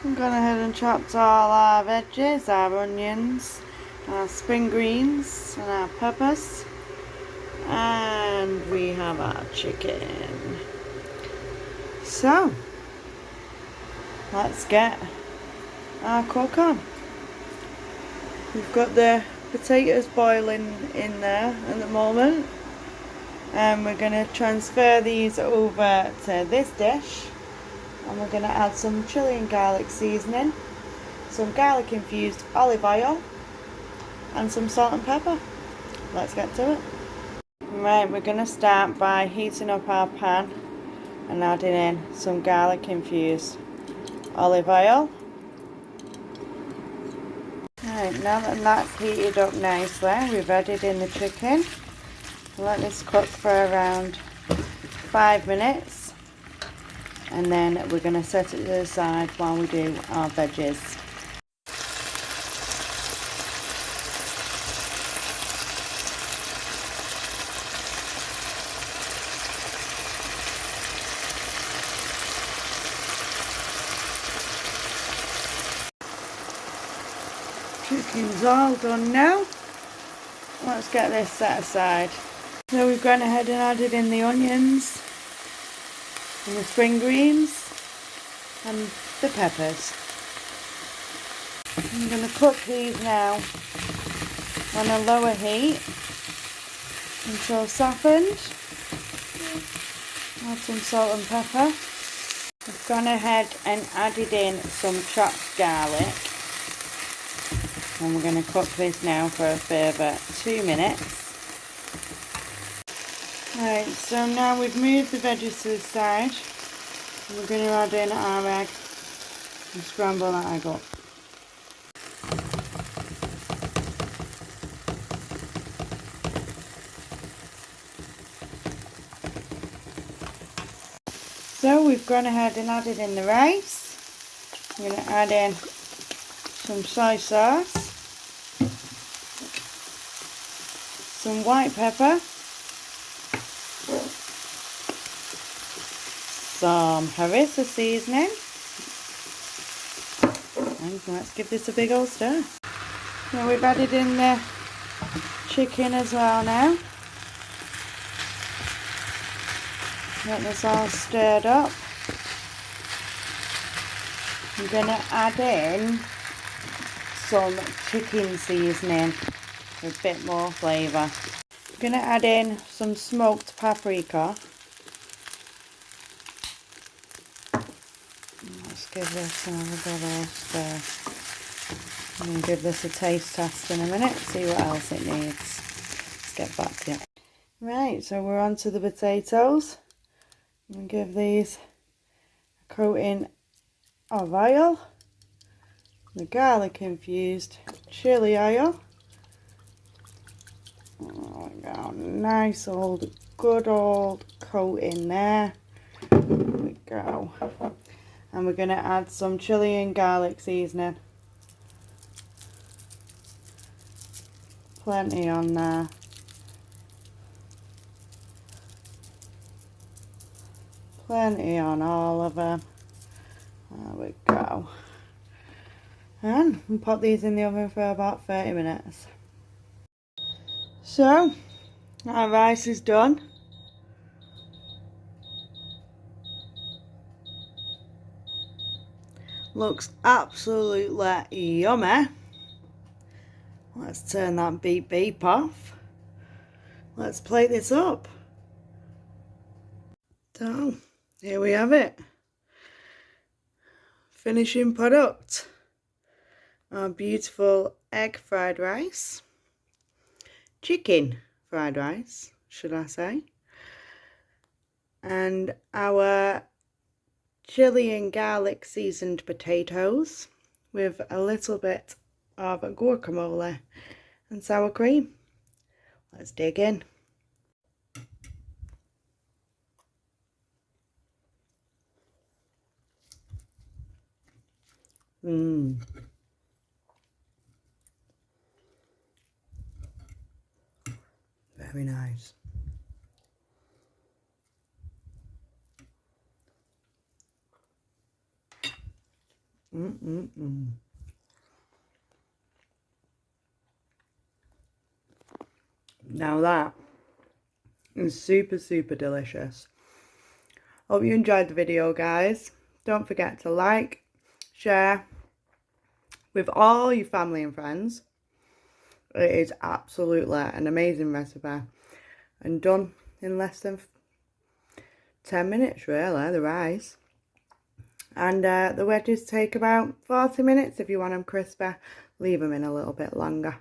I've gone ahead and chopped all our veggies, our onions, our spring greens and our peppers, and we have our chicken. So let's get our cook on. We've got the potatoes boiling in there at the moment, and we're going to transfer these over to this dish, and we're going to add some chili and garlic seasoning, some garlic infused olive oil, and some salt and pepper. Let's get to it. Right, we're going to start by heating up our pan and adding in some garlic infused olive oil. Right, now that that's heated up nicely, we've added in the chicken. Let this cook for around 5 minutes, and then we're going to set it to the side while we do our veggies. Chicken's all done now. Let's get this set aside. So we've gone ahead and added in the onions and the spring greens and the peppers. I'm going to cook these now on a lower heat until softened. Add some salt and pepper. I've gone ahead and added in some chopped garlic, and we're going to cook this now for a further 2 minutes. Right, so now we've moved the veggies to the side, and we're going to add in our egg and scramble that egg up. So we've gone ahead and added in the rice. I'm going to add in some soy sauce, some white pepper, some harissa seasoning, and let's give this a big old stir. Now we've added in the chicken as well now. Get this all stirred up. I'm going to add in some chicken seasoning for a bit more flavour. I'm going to add in some smoked paprika. Let's give this another good stir. I'm going to give this a taste test in a minute, see what else it needs. Let's get back to it. Right, so we're on to the potatoes. I'm going to give these a coating of oil, the garlic infused chili oil. Oh my god, nice old, good old coating there. There we go. And we're going to add some chili and garlic seasoning. Plenty on there. Plenty on all of them. There we go. And we'll pop these in the oven for about 30 minutes. So, our rice is done. Looks absolutely yummy. Let's turn that beep beep off. Let's plate this up. So, here we have it. Finishing product. Our beautiful egg fried rice. Chicken fried rice, should I say. And our chili and garlic seasoned potatoes with a little bit of guacamole and sour cream. Let's dig in. Very nice. Now that is super, super delicious. Hope you enjoyed the video, guys. Don't forget to like, share with all your family and friends. It is absolutely an amazing recipe and done in less than 10 minutes really, the rice. And the wedges take about 40 minutes if you want them crispy. Leave them in a little bit longer.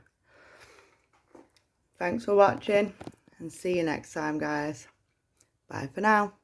Thanks for watching and see you next time, guys. Bye for now.